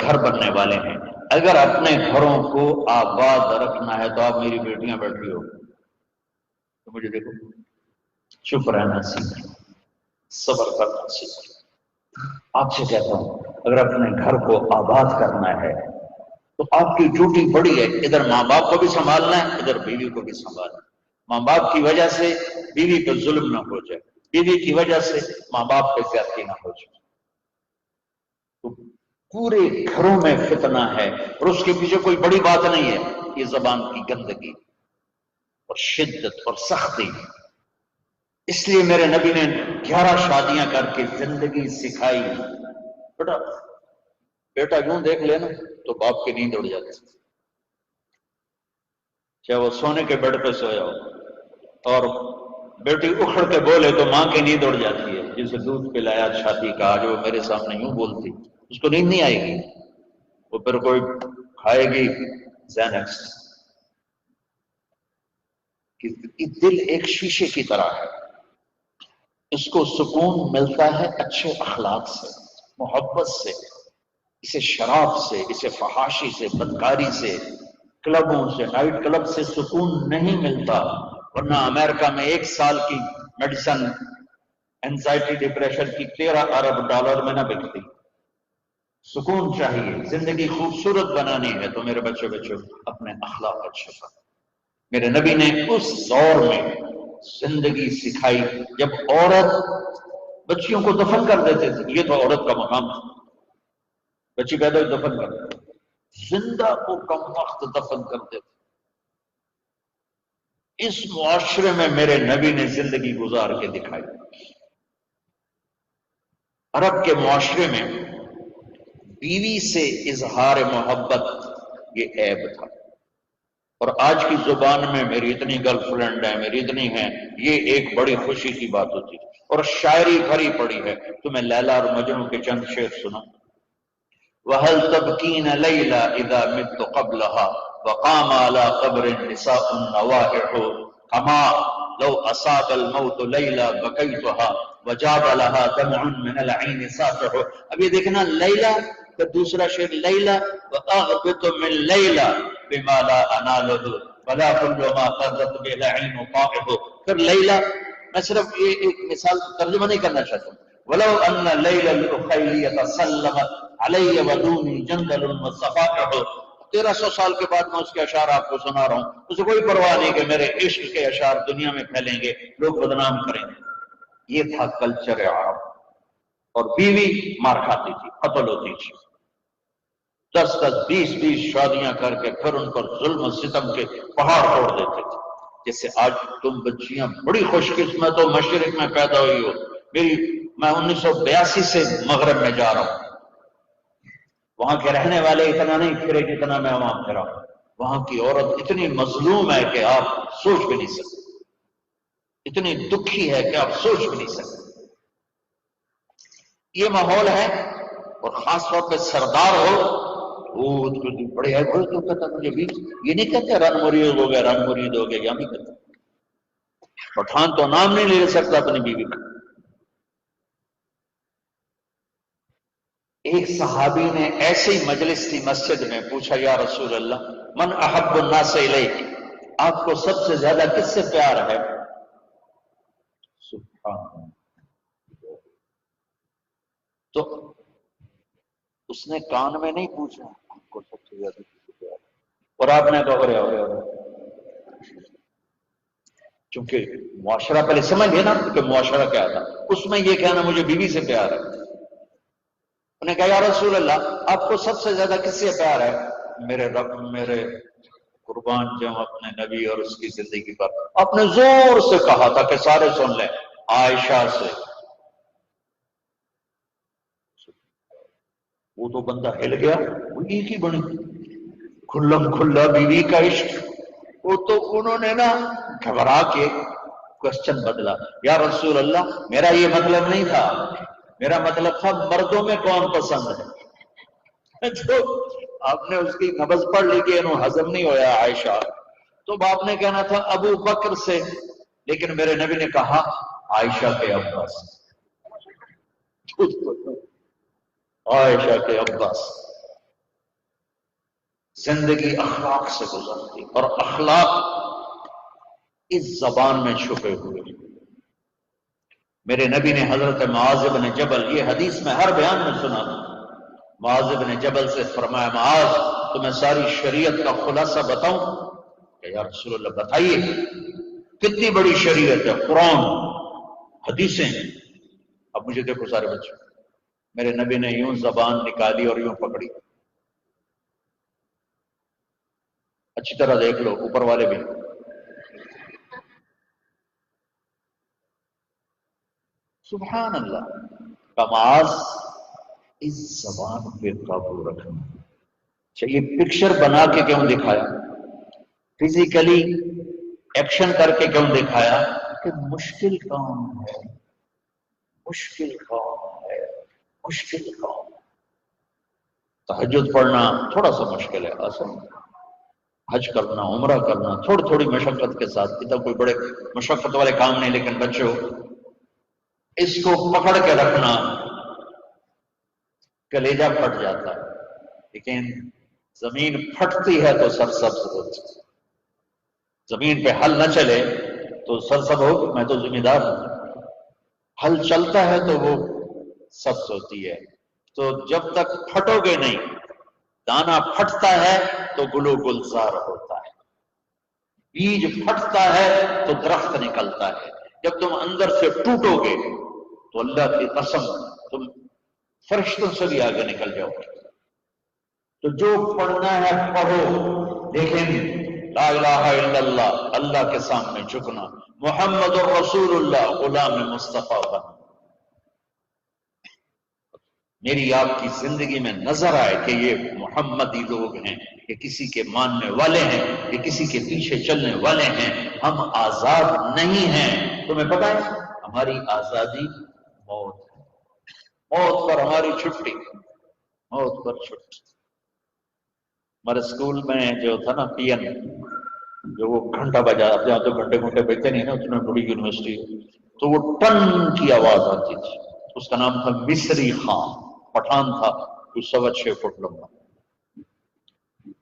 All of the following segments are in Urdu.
گھر بننے والے ہیں، اگر اپنے گھروں کو آباد رکھنا ہے تو آپ میری بیٹیاں بیٹھی ہو تو مجھے دیکھو، چپ رہنا سیکھ، صبر کرنا سیکھ۔ آپ سے کہتا ہوں اگر اپنے گھر کو آباد کرنا ہے تو آپ کی ڈیوٹی بڑی ہے، ادھر ماں باپ کو بھی سنبھالنا ہے، ادھر بیوی کو بھی سنبھالنا ہے۔ ماں باپ کی وجہ سے بیوی پہ ظلم نہ ہو جائے، بیوی کی وجہ سے ماں باپ پہ زیادتی نہ ہو جائے۔ تو پورے گھروں میں فتنہ ہے اور اس کے پیچھے کوئی بڑی بات نہیں ہے، یہ زبان کی گندگی اور شدت اور سختی۔ اس لیے میرے نبی نے 11 شادیاں کر کے زندگی سکھائی۔ بیٹا یوں دیکھ لینا تو باپ کی نیند اڑ جاتی، چاہے وہ سونے کے بیڈ پہ سویا ہو، اور بیٹی اکھڑ کے بولے تو ماں کی نیند اڑ جاتی ہے۔ جسے دودھ پلایا چھاتی کا، آج وہ میرے سامنے یوں بولتی، اس کو نیند نہیں آئے گی، وہ پھر کوئی کھائے گی زینکس۔ دل ایک شیشے کی طرح ہے، اس کو سکون ملتا ہے اچھے اخلاق سے، محبت سے، اسے شراب سے، اسے فحاشی سے، بدکاری سے، کلبوں سے، نائٹ کلب سے سکون نہیں ملتا۔ ورنہ امریکہ میں 1 سال کی میڈیسن اینزائٹی ڈپریشن کی 13 ارب ڈالر میں نہ بکتی۔ سکون چاہیے، زندگی خوبصورت بنانی ہے تو میرے بچے اپنے اخلاق اچھے پر۔ میرے نبی نے اس دور میں زندگی سکھائی جب عورت بچیوں کو دفن کر دیتے تھے، یہ تو عورت کا مقام تھا، بچی پیدا ہوئی دفن کر دیتے، زندہ کو کم وقت دفن کر دیتے۔ اس معاشرے میں میرے نبی نے زندگی گزار کے دکھائی۔ عرب کے معاشرے میں بیوی سے اظہار محبت یہ عیب تھا، اور آج کی زبان میں میری اتنی گرل فرینڈ ہے، میری اتنی ہیں، یہ ایک بڑی خوشی کی بات ہوتی ہے۔ اور شاعری بھری پڑی ہے، تمہیں لیلا اور مجنوں کے چند شعر سنا۔ وَهَلْ تَبْكِينَ لَيْلَا إِذَا مِتُّ قَبْلَهَا وَقَامَ عَلَى قَبْرٍ نِسَاءٌ نَوَائِحُ كَمَا لَوْ أَصَابَ الْمَوْتُ لَيْلَا بَكَيْتُهَا وَجَابَ لَهَا دَمْعٌ مِنَ الْعَيْنِ سَافِحُ۔ اب یہ دیکھنا لیلا، پھر دوسرا شعر لیلا وَأَغْبِطُ مِن لیلا بِمَا لَا أَنَالُهُ وَلَا كُلُّ مَا قَرَّتْ بِهِ الْعَيْنُ طَائِحُ۔ پھر لیلا، میں صرف یہ ایک مثال ترجمہ نہیں کرنا چاہتا ہوں۔ وَلَوْ أَنَّ لَيْلَ الْأُخَيْلِيَةَ سَلَّمَتْ عَلَيَّ وَدُونِي جَنْدَلٌ وَالصَّفَائِحُ۔ 1300 سال کے بعد میں اس کے اشعار آپ کو سنا رہا ہوں، اسے کوئی پرواہ نہیں کہ میرے عشق کے اشعار دنیا میں پھیلیں گے، لوگ بدنام کریں گے۔ یہ تھا کلچر عرب۔ اور بیوی مار کھاتی تھی، قتل ہوتی تھی، 10 20 شادیاں کر کے پھر ان پر ظلم و ستم کے پہاڑ توڑ دیتے تھے۔ جیسے آج تم بچیاں بڑی خوش قسمت ہو، مشرق میں پیدا ہوئی ہو۔ میں 1982 سے مغرب میں جا رہا ہوں، وہاں کے رہنے والے اتنا نہیں پھرے جتنا میں وہاں پھرا ہوں۔ وہاں کی عورت اتنی مظلوم ہے کہ آپ سوچ بھی نہیں سکتے، اتنی دکھی ہے کہ آپ سوچ بھی نہیں سکتے۔ یہ ماحول ہے، اور خاص طور پہ سردار ہو بڑے ہے، تو کہتا مجھے بھی یہ نہیں کہتے رن مرید ہو گیا، رن مرید ہو گیا، یا نہیں کہتے۔ پٹھان تو نام نہیں لے سکتا اپنی بیوی کا۔ ایک صحابی نے ایسی مجلس تھی مسجد میں، پوچھا یا رسول اللہ من احب الناس الیک، آپ کو سب سے زیادہ کس سے پیار ہے؟ سبحان اللہ۔ تو اس نے کان میں نہیں پوچھا آپ کو سب سے زیادہ کس سے پیار ہے، اور آپ نے تو چونکہ معاشرہ پہلے سمجھ گئے نا کہ معاشرہ کیا تھا، اس میں یہ کہنا مجھے بیوی سے پیار ہے۔ انہوں نے کہا یا رسول اللہ آپ کو سب سے زیادہ کس سے پیار ہے؟ میرے رب، میرے قربان جاؤں اپنے نبی اور اس کی زندگی پر۔ آپ نے زور سے کہا تھا کہ سارے سن لیں، عائشہ سے۔ وہ تو بندہ ہل گیا، وہ ایک ہی بنی کھلم کھلا بیوی کا عشق۔ وہ تو انہوں نے نا گھبرا کے کوشچن بدلا، یا رسول اللہ میرا یہ مطلب نہیں تھا، میرا مطلب تھا مردوں میں کون پسند ہے۔ تو آپ نے اس کی نبض پڑھ لی کہ انہوں ہضم نہیں ہویا عائشہ، تو باپ نے کہنا تھا ابو بکر سے، لیکن میرے نبی نے کہا عائشہ کے ابا سے، عائشہ کے ابا سے۔ زندگی اخلاق سے گزرتی، اور اخلاق اس زبان میں چھپے ہوئے۔ میرے نبی نے حضرت معاذ بن جبل، یہ حدیث میں ہر بیان میں سنا، معاذ بن جبل سے فرمایا، معاذ تمہیں ساری شریعت کا خلاصہ بتاؤں؟ کہ یا رسول اللہ بتائیے، کتنی بڑی شریعت ہے، قرآن، حدیثیں۔ اب مجھے دیکھو سارے بچے، میرے نبی نے یوں زبان نکالی اور یوں پکڑی، اچھی طرح دیکھ لو، اوپر والے بھی۔ سبحان اللہ، معاذ اس زبان پہ قابو رکھنا چاہیے۔ پکچر بنا کے کیوں دکھایا، فزیکلی ایکشن کر کے کیوں دکھایا؟ کہ مشکل کام ہے، مشکل کام ہے، مشکل کام۔ تہجد پڑھنا تھوڑا سا مشکل ہے، آسان۔ حج کرنا، عمرہ کرنا تھوڑی تھوڑی مشقت کے ساتھ، اتنا کوئی بڑے مشقت والے کام نہیں، لیکن بچوں اس کو پکڑ کے رکھنا، کلیجہ پھٹ جاتا ہے، لیکن زمین پھٹتی ہے تو سرسبز ہوتی ہے۔ زمین پہ حل نہ چلے تو سرسبز ہو، میں تو ذمہ دار ہوں، حل چلتا ہے تو وہ سبز ہوتی ہے۔ تو جب تک پھٹو گے نہیں، دانا پھٹتا ہے تو گلو گلزار ہوتا ہے، بیج پھٹتا ہے تو درخت نکلتا ہے۔ جب تم اندر سے ٹوٹو گے تو اللہ کی قسم تم فرشتوں سے بھی آگے نکل جاؤ گے۔ تو جو پڑھنا ہے پڑھو، لیکن لا الہ الا اللہ، اللہ کے سامنے جھکنا، محمد الرسول اللہ، غلام مصطفیٰ بن۔ میری آپ کی زندگی میں نظر آئے کہ یہ محمدی لوگ ہیں، یہ کسی کے ماننے والے ہیں، یہ کسی کے پیچھے چلنے والے ہیں، ہم آزاد نہیں ہیں۔ تمہیں پتہ ہے ہماری آزادی موت ہے، موت پر ہماری چھٹی، موت پر چھٹی۔ ہمارے اسکول میں جو تھا نا پی این، جو وہ گھنٹہ بجا، اب جہاں تو گھنٹے بجتے نہیں نا، اتنا بڑی یونیورسٹی، تو وہ ٹن کی آواز آتی تھی، اس کا نام تھا مصری خان، پٹھان تھا، کوئی 6.25 فٹ لمبا۔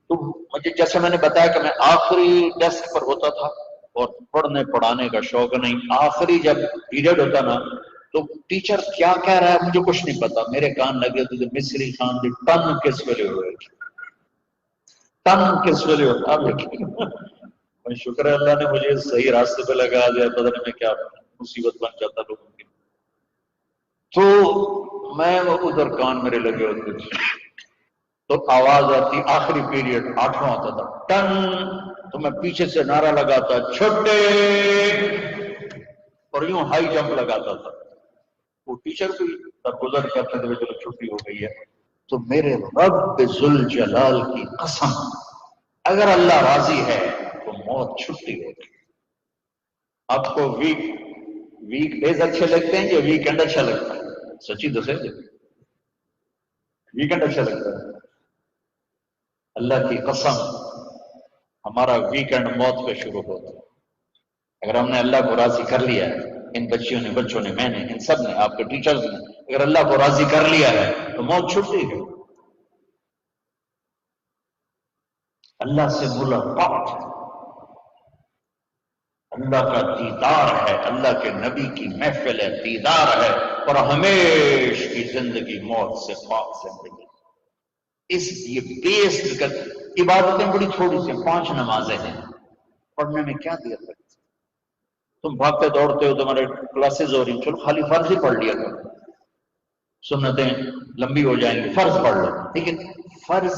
تو مجھے جیسے میں نے بتایا کہ میں آخری ڈیسک پر ہوتا تھا اور پڑھنے پڑھانے کا شوق نہیں، آخری جب پیریڈ ہوتا نا تو ٹیچر کیا کہہ رہا ہے مجھے کچھ نہیں پتا، میرے کان لگے ہوتے تھے مصری خان دی ٹن کس ویلے ہوئے، ٹن کس ویلے ہوتا۔ لیکن شکر ہے اللہ نے مجھے صحیح راستے پہ لگا دیا، پتہ نہیں میں کیا مصیبت بن جاتا لوگوں کی۔ تو میں ادھر کان میرے لگے ہوتے تھے، تو آواز آتی، آخری پیریڈ 8واں ہوتا تھا، ٹن، تو میں پیچھے سے نعرہ لگاتا چھٹے، اور یوں ہائی جمپ لگاتا تھا۔ وہ ٹیچر بھی درگزر کرتے تھے، چلو چھٹی ہو گئی ہے۔ تو میرے رب ذوالجلال کی قسم، اگر اللہ راضی ہے تو موت چھٹی ہوگی۔ آپ کو ویک ڈیز اچھے لگتے ہیں یا ویکینڈ اچھا لگتا ہے؟ سچی دسے، ویکینڈ اچھا لگتا ہے؟ اللہ کی قسم ہمارا ویکینڈ موت پہ شروع ہوتا ہے۔ اگر ہم نے اللہ کو راضی کر لیا ہے، ان بچوں نے، میں نے، ان سب نے، آپ کے ٹیچرز نے، اگر اللہ کو راضی کر لیا ہے تو موت چھٹی ہے۔ اللہ سے ملاقات ہے، اللہ کا دیدار ہے، اللہ کے نبی کی محفل ہے، دیدار ہے، اور ہمیش کی زندگی موت سے پاک زندگی۔ اس یہ بیس کر عبادتیں بڑی تھوڑی سی، 5 نمازیں ہیں، پڑھنے میں کیا دیر لگتی؟ تم بھاگتے دوڑتے ہو، تمہارے کلاسز ہو رہی، چلو خالی فرض ہی پڑھ لیا کرو، سنتیں لمبی ہو جائیں گی، فرض پڑھ لو۔ لیکن فرض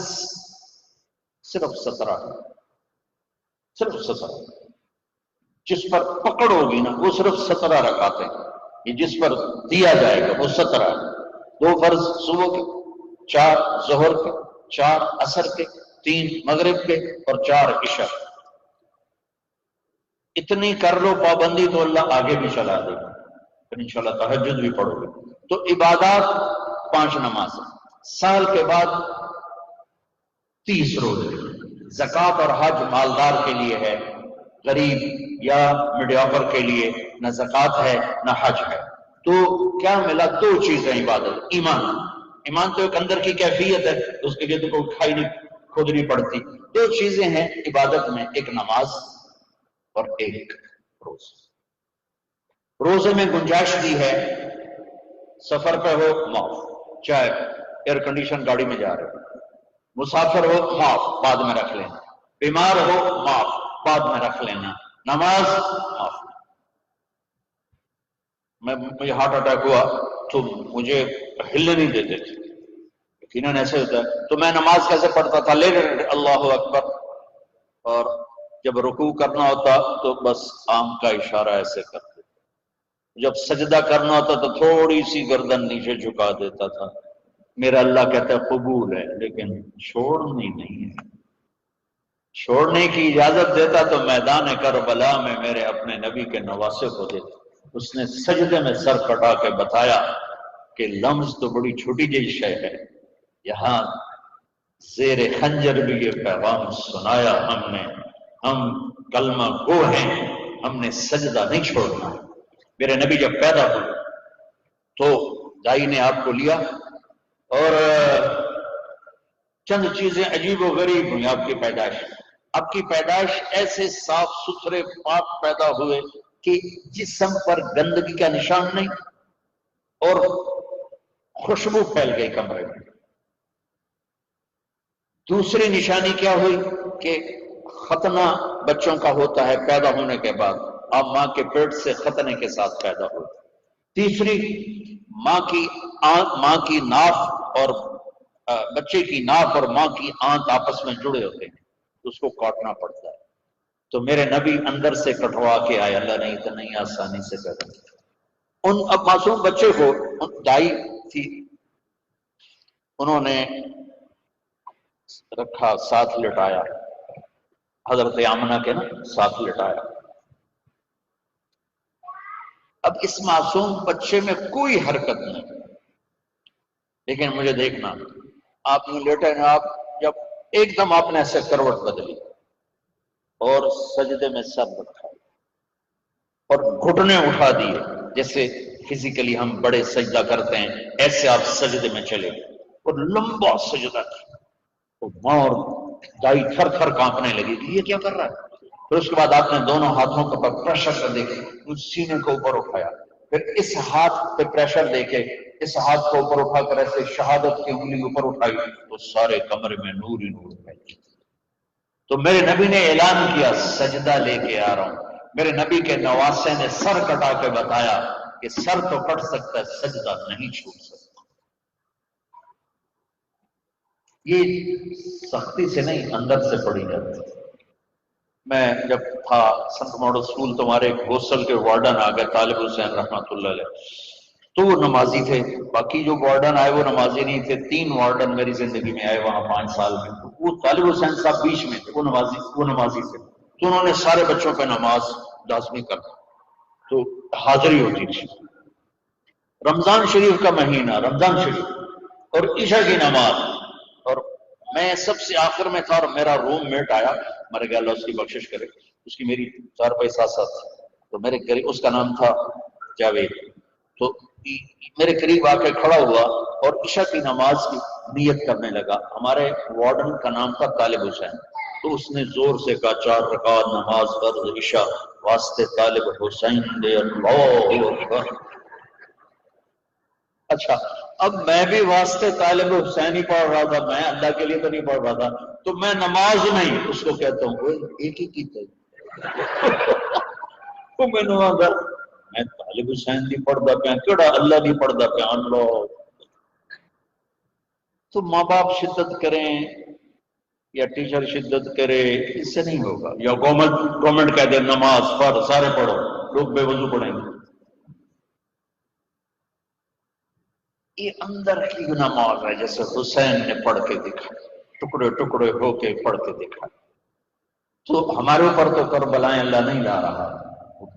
صرف 17 ہے، صرف 17، جس پر پکڑ ہوگی نا وہ صرف 17 رکعتیں، یہ جس پر دیا جائے گا وہ 17 ہے۔ 2 فرض صبح کے، 4 ظہر کے، 4 عصر کے، 3 مغرب کے، اور 4 عشاء۔ اتنی کر لو پابندی تو اللہ آگے بھی چلا دے گا، پھر انشاءاللہ تہجد بھی پڑھو گے۔ تو عبادات 5 نماز، سال کے بعد 30 روزے۔ زکوٰۃ اور حج مالدار کے لیے ہے، غریب یا میڈیوکر کے لیے نہ زکوٰۃ ہے نہ حج ہے۔ تو کیا ملا؟ 2 چیزیں عبادت، ایمان تو ایک اندر کی کیفیت ہے، اس کے لیے تو کوئی کھائی نہیں، خود نہیں پڑھتی. دو چیزیں ہیں عبادت میں، ایک نماز اور ایک روزہ. روزے میں گنجائش دی ہے، سفر پہ ہو معاف، چاہے ایئر کنڈیشن گاڑی میں جا رہے ہو، مسافر ہو معاف بعد میں رکھ لینا، بیمار ہو معاف بعد میں رکھ لینا، نماز معاف. مجھے ہارٹ اٹیک ہوا تو مجھے ہلنے نہیں دیتے تھے، یقیناً ایسے ہوتا ہے، تو میں نماز کیسے پڑھتا تھا؟ لے اللہ اکبر، اور جب رکوع کرنا ہوتا تو بس آنکھ کا اشارہ ایسے کرتے، جب سجدہ کرنا ہوتا تو تھوڑی سی گردن نیچے جھکا دیتا تھا. میرا اللہ کہتا ہے قبول ہے، لیکن چھوڑنی نہیں ہے. چھوڑنے کی اجازت دیتا تو میدان کربلا میں میرے اپنے نبی کے نواسے کو دیتا. اس نے سجدے میں سر کٹا کے بتایا کہ لمز تو بڑی چھوٹی جی شے ہے، یہاں زیر خنجر بھی یہ پیغام سنایا ہم نے، ہم کلمہ گو ہیں، ہم نے سجدہ نہیں چھوڑنا. میرے نبی جب پیدا ہوئے تو دائی نے آپ کو لیا، اور چند چیزیں عجیب و غریب ہوئی. آپ کی پیدائش، آپ کی پیدائش ایسے صاف ستھرے پاک پیدا ہوئے کہ جسم پر گندگی کا نشان نہیں، اور خوشبو پھیل گئی کمرے میں. دوسری نشانی کیا ہوئی کہ ختنہ بچوں کا ہوتا ہے پیدا ہونے کے بعد، آپ ماں کے پیٹ سے ختنے کے ساتھ پیدا ہوتے. تیسری، ماں کی ناف اور بچے کی ناف اور ماں کی آنت آپس میں جڑے ہوتے ہیں، اس کو کاٹنا پڑتا ہے. تو میرے نبی اندر سے کٹوا کے آئے، اللہ نے اتنی آسانی سے پیدا کیا. ان اب معصوم بچے کو دائی تھی، انہوں نے رکھا، ساتھ لٹایا، حضرت آمنہ کے نا ساتھ لٹایا. اب اس معصوم بچے میں کوئی حرکت نہیں، لیکن مجھے دیکھنا، آپ یوں لیٹے ہیں، آپ جب ایک دم آپ نے ایسے کروٹ بدلی اور سجدے میں سر رکھا اور گھٹنے اٹھا دیے، جیسے فزیکلی ہم بڑے سجدہ کرتے ہیں ایسے آپ سجدے میں چلے اور لمبا سجدہ کیا. تو ماں اور دائی تھر تھر کانپنے لگی کہ یہ کیا کر رہا ہے. پھر اس کے بعد آپ نے دونوں ہاتھوں کے اوپر پریشر کر دے کے اس سینے کو اوپر اٹھایا، پھر اس ہاتھ پہ پریشر دے کے اس ہاتھ کو اوپر اٹھا کر ایسے شہادت کی انگلی اوپر اٹھائی تو سارے کمرے میں نور ہی نور پھیل گیا. تو میرے نبی نے اعلان کیا سجدہ لے کے آ رہا ہوں. میرے نبی کے نواسے نے سر کٹا کے بتایا کہ سر تو کٹ سکتا ہے، سجدہ نہیں چھوڑ سکتا. یہ سختی سے نہیں، اندر سے پڑی جاتی. میں جب تھا سنت ماڈل اسکول، تمہارے ہاسٹل کے وارڈن آ گئے طالب حسین رحمۃ اللہ علیہ، تو وہ نمازی تھے. باقی جو وارڈن آئے وہ نمازی نہیں تھے. 3 وارڈن میری زندگی میں آئے وہاں 5 سال میں. وہ طالب حسین صاحب بیچ میں تھے، وہ نمازی تھے. تو انہوں نے سارے بچوں پہ نماز لازمی کر دی، تو حاضری ہوتی تھی. رمضان شریف کا مہینہ، رمضان شریف اور عشاء کی نماز، اور میں سب سے آخر میں تھا، اور میرا روم میٹ آیا، مر گیا اللہ اس کی بخشش کرے، اس کی میری 4 روپے ساتھ ساتھ، تو میرے قریب، اس کا نام تھا جاوید، تو میرے قریب آ کے کھڑا ہوا اور عشاء کی نماز کی نیت کرنے لگا. ہمارے وارڈن کا نام تھا طالب حسین. تو اس نے زور سے کہا 4 رکعت نماز فرض عشاء واسطے طالب حسین دے اللہ اکبر. اچھا، اب میں بھی واسطے طالب حسین ہی پڑھ رہا تھا، میں اللہ کے لیے تو نہیں پڑھ رہا تھا. تو میں نماز نہیں اس کو کہتا ہوں ایک ہی کی تھی. تو میں طالب حسین نہیں پڑھتا پیا، کیڑا اللہ نہیں پڑھتا پیا. اللہ، تو ماں باپ شدت کریں یا ٹیچر شدت کرے، اس سے نہیں ہوگا. یا گورنمنٹ کہہ دے نماز پڑھ، سارے پڑھو، لوگ بے وضو پڑھیں گے. یہ اندر کی نماز ہے، جیسے حسین نے پڑھ کے دکھا، ٹکڑے ٹکڑے ہو کے پڑھ کے دکھا. تو ہمارے اوپر تو کربلائیں اللہ نہیں لا رہا،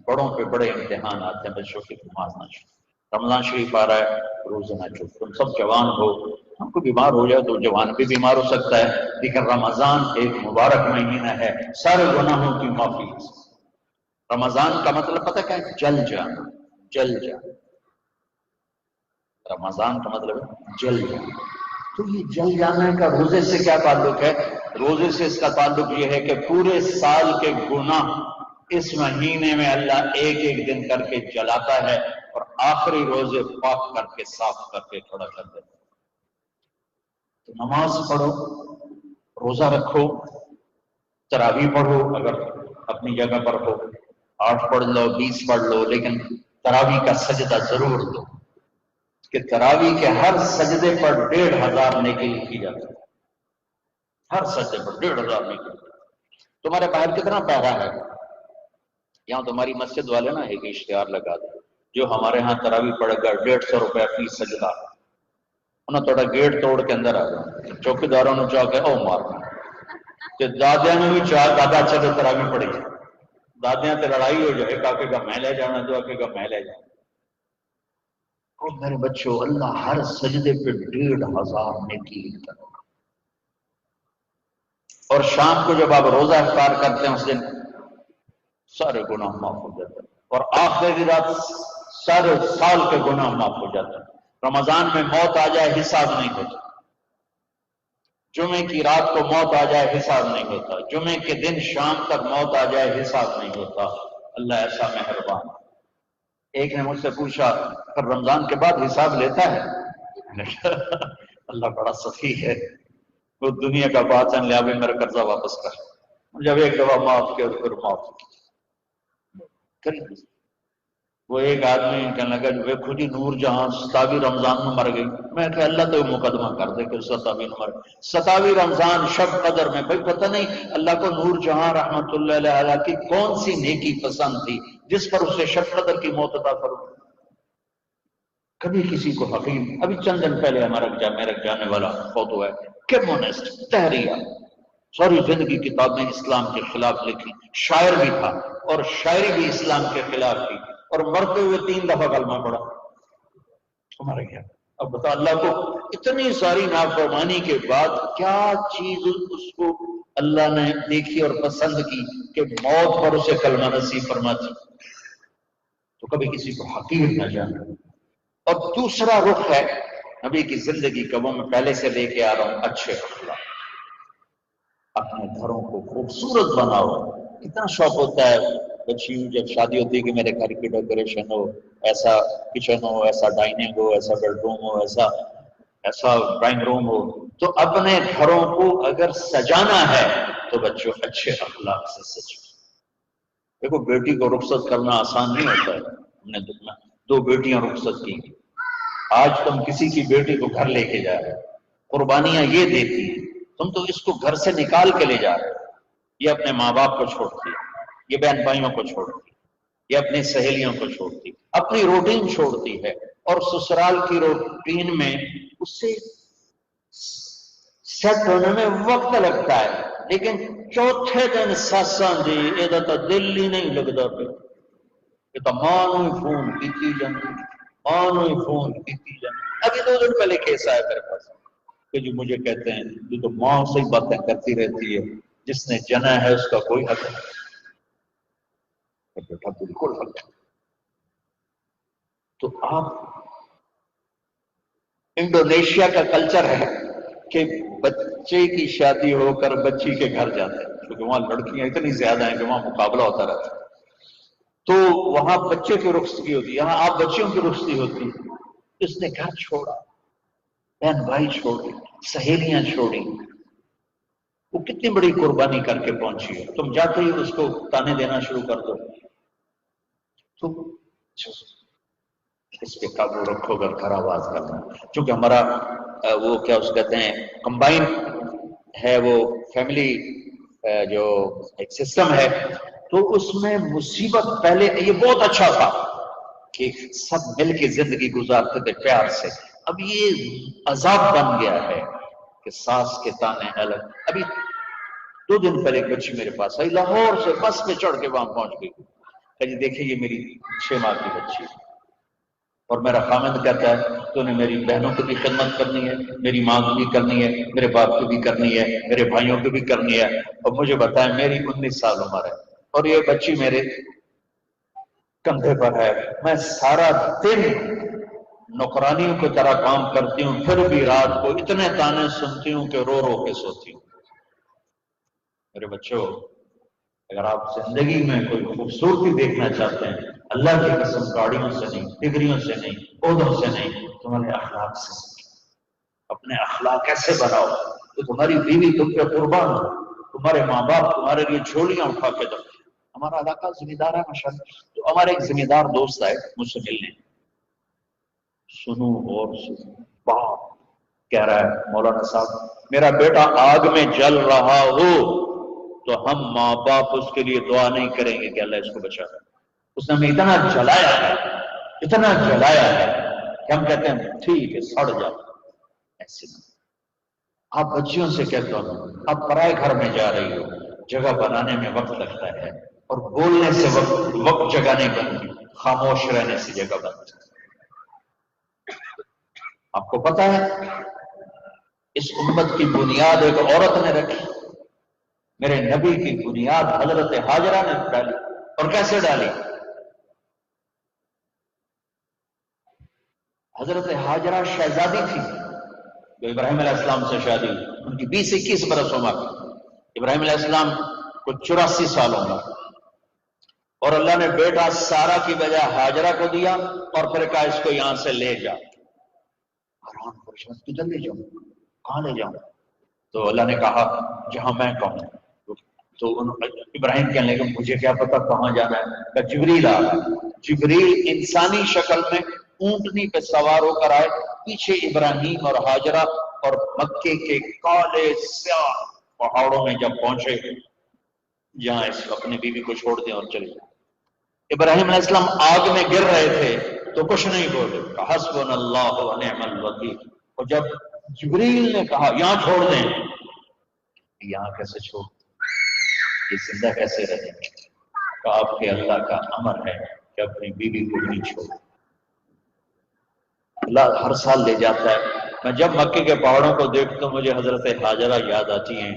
بڑوں پہ بڑے امتحان آتے ہیں. بچوں کی مارنا چھوڑ، رمضان شریف آ رہا ہے، روزہ نہ چھوڑ. تم سب جوان ہو، ہم کو بیمار ہو جائے تو جوان بھی بیمار ہو سکتا ہے، لیکن رمضان ایک مبارک مہینہ ہے سارے گناہوں کی معافی. رمضان کا مطلب پتہ کیا ہے؟ جل جانا، جل جانا. رمضان کا مطلب ہے جل جانا. تو یہ جل جانے کا روزے سے کیا تعلق ہے؟ روزے سے اس کا تعلق یہ ہے کہ پورے سال کے گناہ اس مہینے میں اللہ ایک ایک دن کر کے جلاتا ہے اور آخری روزے پاک کر کے صاف کر کے کھڑا کر دیتا ہے۔ تو نماز پڑھو، روزہ رکھو، تراویح پڑھو، اگر اپنی جگہ پر ہو 8 پڑھ لو 20 پڑھ لو، لیکن تراویح کا سجدہ ضرور دو کہ تراویح کے ہر سجدے پر 1500 نیکی لکھی جاتی ہے، ہر سجدے پر 1500 نیکی۔ تمہارے باہر کتنا پیارا ہے، یہاں تمہاری مسجد والے نا ایک اشتہار لگا دیں، جو ہمارے ہاں تراویح پڑے گا 150 روپے فی سجدہ، انہوں تھوڑا گیٹ توڑ کے اندر آ جائے، چوکیداروں نے چاہ کے او مارنا کہ دادیاں نے بھی چاہ دادا چلے تراویح پڑے گی، دادیاں تے لڑائی ہو جائے، کاکے کا میں لے جانا، جو آکے کا میں لے جانا۔ اور میرے بچوں، اللہ ہر سجدے پہ 1500 نیکی لکھتا ہے۔ اور شام کو جب آپ روزہ افطار کرتے ہیں اس دن سارے گناہ معاف ہو جاتے ہیں، اور آخری رات سارے سال کے گناہ معاف ہو جاتے ہیں۔ رمضان میں موت آ جائے حساب نہیں ہوتا، جمعے کی رات کو موت آ جائے حساب نہیں ہوتا، جمعے کے دن شام تک موت آ جائے حساب نہیں ہوتا۔ اللہ ایسا مہربان۔ ایک نے مجھ سے پوچھا پھر رمضان کے بعد حساب لیتا ہے؟ اللہ بڑا سخی ہے، وہ دنیا کا بادشاہ لیا بھی میرا قرضہ واپس کر، جب ایک دفعہ معاف کیا پھر معاف کر۔ وہ ایک آدمی کہنے لگا جو خود ہی نور جہاں 27 رمضان میں مر گئی، میں کہ اللہ تو مقدمہ کر دے کہ 27 میں مر گئی، 27 رمضان شب قدر میں، بھائی پتہ نہیں اللہ کو نور جہاں رحمت اللہ علیہ کی کون سی نیکی پسند تھی جس پر اسے شب قدر کی موت عطا کرو۔ کبھی کسی کو حقیم، ابھی چند دن پہلے ہمارا میرا جانے والا فوت ہوا ہے، کمیونسٹ تحریہ، ساری زندگی کتابیں اسلام کے خلاف لکھی، شاعر بھی تھا اور شاعری بھی اسلام کے خلاف تھی، اور مرتے ہوئے 3 دفعہ کلمہ پڑھا، مر گیا۔ اب بتا اللہ کو اتنی ساری نافرمانی کے بعد کیا چیز اس کو اللہ نے دیکھی اور پسند کی کہ موت پر اسے کلمہ نصیب فرماتی۔ تو کبھی کسی کو حقیر نہ جانا۔ اور دوسرا رخ ہے نبی کی زندگی کا، وہ میں پہلے سے لے کے آ رہا ہوں، اچھے اخلاق۔ اپنے گھروں کو خوبصورت بناؤ۔ کتنا شوق ہوتا ہے بچی جب شادی ہوتی ہے کہ میرے گھر کی ڈیکوریشن ہو، ایسا کچن ہو، ایسا ڈائننگ ہو، ایسا بیڈ روم ہو، ایسا ڈرائنگ روم ہو۔ تو اپنے گھروں کو اگر سجانا ہے تو بچوں اچھے اخلاق سے سجو۔ دیکھو بیٹی کو رخصت کرنا آسان نہیں ہوتا ہے، ہم نے 2 بیٹیاں رخصت کی، آج تم کسی کی بیٹی کو گھر لے کے جا رہے، قربانیاں یہ دیتی ہیں، تم تو اس کو گھر سے نکال کے لے جا رہے، یہ اپنے ماں باپ کو چھوڑتی ہے، یہ بہن بھائیوں کو چھوڑتی ہے، یہ اپنی سہیلیوں کو چھوڑتی ہے، اپنی روٹین چھوڑتی ہے، اور سسرال کی روٹین میں اس سے سیٹ ہونے میں وقت لگتا ہے، لیکن چوتھے دن ساساں جی یہ تو دل ہی نہیں لگتا پہ، یہ تو ماں نو ہی فون کیتی جاندی، ماں نو ہی فون کیتی جاندی۔ ابھی 2 دن پہلے کیس آیا میرے پاس کہ جو مجھے کہتے ہیں جو تو ماں سے ہی باتیں کرتی رہتی ہے، جس نے جنا ہے اس کا کوئی حق نہیں۔ بیٹا بالکل حق ہے۔ تو آپ انڈونیشیا کا کلچر ہے کہ بچے کی شادی ہو کر بچی کے گھر جاتے ہیں، کیونکہ وہاں لڑکیاں اتنی زیادہ ہیں کہ وہاں مقابلہ ہوتا رہتا ہے، تو وہاں بچے کی رخصتی ہوتی ہے، یہاں آپ بچیوں کی رخصتی ہوتی ہے۔ اس نے گھر چھوڑا، بہن بھائی چھوڑے، سہیلیاں چھوڑی، وہ کتنی بڑی قربانی کر کے پہنچی ہے، تم جاتے ہی اس کو تانے دینا شروع کر دو۔ تو اس پہ قابو رکھو گھر گھر آواز کرنا، چونکہ ہمارا وہ کیا اس کہتے ہیں کمبائن ہے، وہ فیملی جو ایک سسٹم ہے، تو اس میں مصیبت پہلے یہ بہت اچھا تھا کہ سب مل کے زندگی گزارتے تھے پیار سے، اب یہ عذاب بن گیا ہے کہ ساس کے تانے الگ۔ ابھی 2 دن پہلے ایک بچی میرے پاس آئی، لاہور سے بس پہ چڑھ کے وہاں پہنچ گئی، کہ جی دیکھیں یہ میری 6 ماہ کی بچی ہے، اور میرا خامند کہتا ہے تو نے میری بہنوں کو بھی خدمت کرنی ہے، میری ماں کو بھی کرنی ہے، میرے باپ کو بھی کرنی ہے، میرے بھائیوں کو بھی کرنی ہے، اور مجھے بتائیں میری 19 سال عمر ہے اور یہ بچی میرے کندھے پر ہے، میں سارا دن نوکرانیوں کی طرح کام کرتی ہوں، پھر بھی رات کو اتنے تانے سنتی ہوں کہ رو رو کے سوتی ہوں۔ میرے بچوں، اگر آپ زندگی میں کوئی خوبصورتی دیکھنا چاہتے ہیں، اللہ کی قسم گاڑیوں سے نہیں، ڈگریوں سے نہیں، عہدوں سے نہیں، تمہارے اخلاق سے۔ اپنے اخلاق کیسے بناؤ تو تمہاری بیوی تم پہ قربان ہو، تمہارے ماں باپ تمہارے لیے جھولیاں اٹھا کے دو۔ ہمارا علاقہ ذمہ دار ہے ماشاءاللہ، تو ہمارے ایک ذمہ دار دوست آئے مجھ سے ملنے، سنو اور سنو، باپ کہہ رہا ہے مولانا صاحب میرا بیٹا آگ میں جل رہا ہو تو ہم ماں باپ اس کے لیے دعا نہیں کریں گے کہ اللہ اس کو بچا دے۔ اس نے ہمیں اتنا جلایا ہے، اتنا جلایا ہے کہ ہم کہتے ہیں ٹھیک ہے سڑ جاؤ۔ ایسے نہیں، آپ بچیوں سے کہتے ہو آپ پرائے گھر میں جا رہی ہو، جگہ بنانے میں وقت لگتا ہے اور بولنے سے وقت جگہ نہیں بنتی، خاموش رہنے سے جگہ بنتی۔ آپ کو پتا ہے اس امت کی بنیاد ایک عورت نے رکھی، میرے نبی کی بنیاد حضرت ہاجرہ نے ڈالی۔ اور کیسے ڈالی؟ حضرت ہاجرہ شہزادی تھی جو ابراہیم علیہ السلام سے شادی ہوئی، ان کی 20-21 برس عمر، ابراہیم علیہ السلام کو 84 سال عمر، اور اللہ نے بیٹا سارا کی وجہ ہاجرہ کو دیا اور پھر کہا اس کو یہاں سے لے جا۔ حیران پریشان، کدھر لے جاؤں، کہاں لے جاؤں؟ تو اللہ نے کہا جہاں میں کہوں۔ تو ابراہیم کہنے لگے مجھے کیا پتا کہاں جانا ہے؟ کہ جبریل آ رہا ہے۔ جبریل انسانی شکل میں اونٹنی پہ سوار ہو کر آئے، پیچھے ابراہیم اور ہاجرہ، اور مکے کے کالے سیاہ پہاڑوں میں جب پہنچے جہاں اس اپنی بیوی کو چھوڑ دیں اور چلے جائیں۔ ابراہیم علیہ السلام آگ میں گر رہے تھے تو کچھ نہیں بولے، حسبنا اللہ و نعم الوکیل۔ اور جب جبریل نے کہا یہاں چھوڑ دیں، یہاں کیسے چھوڑ، یہ زندہ کیسے رہیں گے؟ کہ آپ کے اللہ کا امر ہے کہ اپنی بیوی کو نہیں چھوڑ۔ اللہ ہر سال لے جاتا ہے۔ میں جب مکے کے پہاڑوں کو دیکھتا ہوں مجھے حضرت ہاجرہ یاد آتی ہیں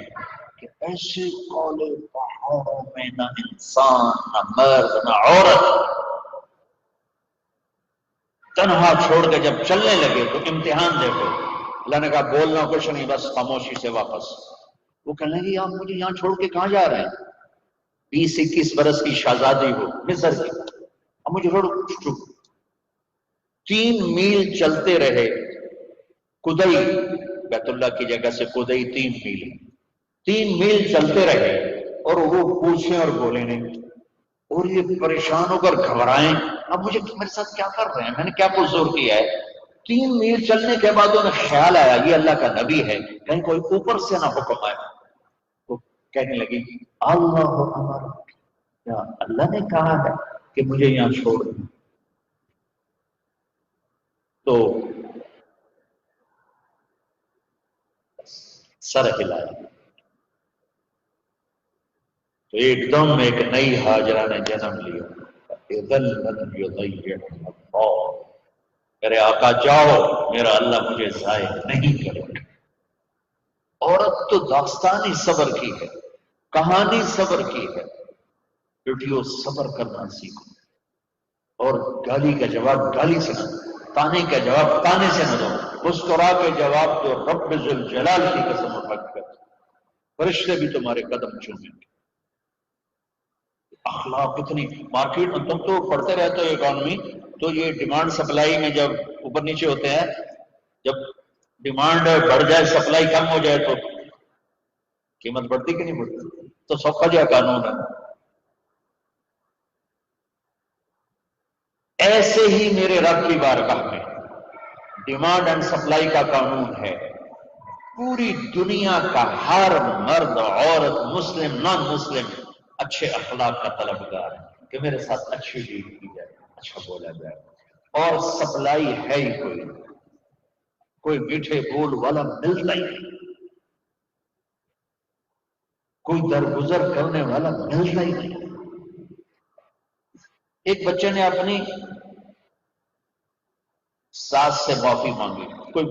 کہ ایسے کالے پہاڑوں میں نہ انسان، نہ مرد، نہ عورت، تنہا چھوڑ کے جب چلنے لگے تو امتحان دیکھو۔ اللہ نے کہا بولنا کچھ نہیں، بس خاموشی سے واپس۔ وہ کہنے لگے آپ مجھے یہاں چھوڑ کے کہاں جا رہے ہیں؟ 20-21 برس کی شہزادی ہو مصر کی، اب مجھے چھوڑو۔ 3 میل چلتے رہے، کدئی بیت اللہ کی جگہ سے کدئی 3 میل، 3 میل چلتے رہے اور وہ پوچھیں اور بولے نہیں، اور یہ پریشان ہو کر گھبرائیں اب مجھے میرے ساتھ کیا کر رہے ہیں، میں نے کیا قصور کیا ہے؟ 3 میل چلنے کے بعد انہیں خیال آیا یہ اللہ کا نبی ہے، کہیں کوئی اوپر سے نہ حکم آئے۔ وہ کہنے لگی اللہ امر، کیا اللہ نے کہا ہے کہ مجھے یہاں چھوڑ دیں؟ تو سر ہلایا تو ایک دم ایک نئی ہاجرہ نے جنم لیا۔ میرے آقا جاؤ، میرا اللہ مجھے ضائع نہیں کرے۔ عورت تو داستانی صبر کی ہے، کہانی صبر کی ہے۔ بیٹیوں صبر کرنا سیکھو، اور گالی کا جواب گالی سے نہ دو، تانے کا جواب تانے سے نہ دو، مسکرا کے جواب دو، رب ذوالجلال کی قسم اٹھا کر فرشتے بھی تمہارے قدم چومیں گے۔ اخلاق اتنی مارکیٹ میں تم تو پڑھتے رہتے ہو اکانومی، تو یہ ڈیمانڈ سپلائی میں جب اوپر نیچے ہوتے ہیں، جب ڈیمانڈ بڑھ جائے سپلائی کم ہو جائے تو قیمت بڑھتی کہ نہیں بڑھتی؟ تو سب کا جو قانون ہے ایسے ہی میرے رب کی بارگاہ میں ڈیمانڈ اینڈ سپلائی کا قانون ہے۔ پوری دنیا کا ہر مرد، عورت، مسلم، نان مسلم اچھے اخلاق کا طلبگار ہے کہ میرے ساتھ اچھی ڈیل کی جائے، اچھا بولا جائے، اور سپلائی ہے ہی کوئی میٹھے بول والا ملتا ہی نہیں، کوئی درگزر کرنے والا ملتا ہی نہیں۔ ایک بچے نے اپنی ساس سے معافی مانگی، کوئی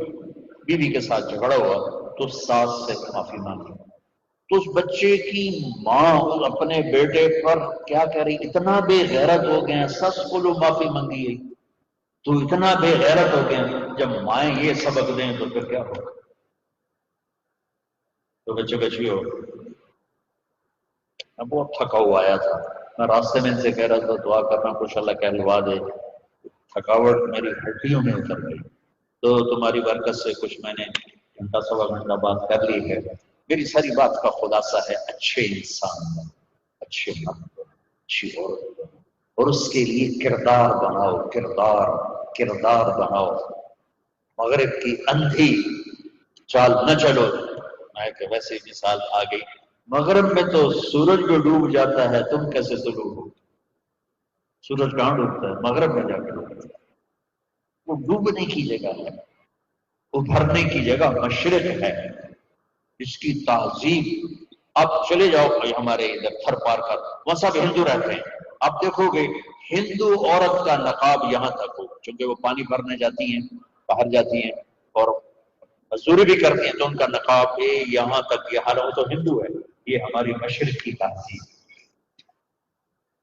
بیوی کے ساتھ جھگڑا ہوا تو ساس سے معافی مانگی، تو اس بچے کی ماں اپنے بیٹے پر کیا کہہ رہی، اتنا بے غیرت ہو گئے، سس کو لو معافی مانگی ہے تو اتنا بے غیرت ہو گئے، جب مائیں یہ سبق دیں تو پھر کیا ہوگا؟ تو بچے ہو میں بہت تھکا ہوا آیا تھا، میں راستے میں ان سے کہہ رہا تھا دعا کرنا کچھ اللہ کہلوا دے، تھکاوٹ میری ہڈیوں میں اتر گئی، تو تمہاری برکت سے کچھ میں نے گھنٹہ سوا گھنٹہ بات کر لی ہے۔ میری ساری بات کا خلاصہ ہے اچھے انسان بنو، اچھے مرد بنو، اچھی عورت بنو، اور اس کے لیے کردار بناؤ، کردار بناؤ۔ مغرب کی اندھی چال نہ چلو۔ میں کہ ویسے مثال آ گئی، مغرب میں تو سورج جو ڈوب جاتا ہے، تم کیسے طلوع ہو؟ سورج کہاں ڈوبتا ہے؟ مغرب میں جا کے ڈوبتا ہے۔ وہ ڈوبنے کی جگہ ہے، ابھرنے کی جگہ مشرق ہے، اس کی تہذیب۔ آپ چلے جاؤ ہمارے ادھر تھر پار کر، وہاں سب ہندو رہتے ہیں، آپ دیکھو گے ہندو عورت کا نقاب یہاں تک ہو، چونکہ وہ پانی بھرنے جاتی ہیں، باہر جاتی ہیں اور مزدوری بھی کرتی ہیں، تو ان کا نقاب یہاں تک، یہ حال، وہ تو ہندو ہے، یہ ہماری مشرق کی تہذیب۔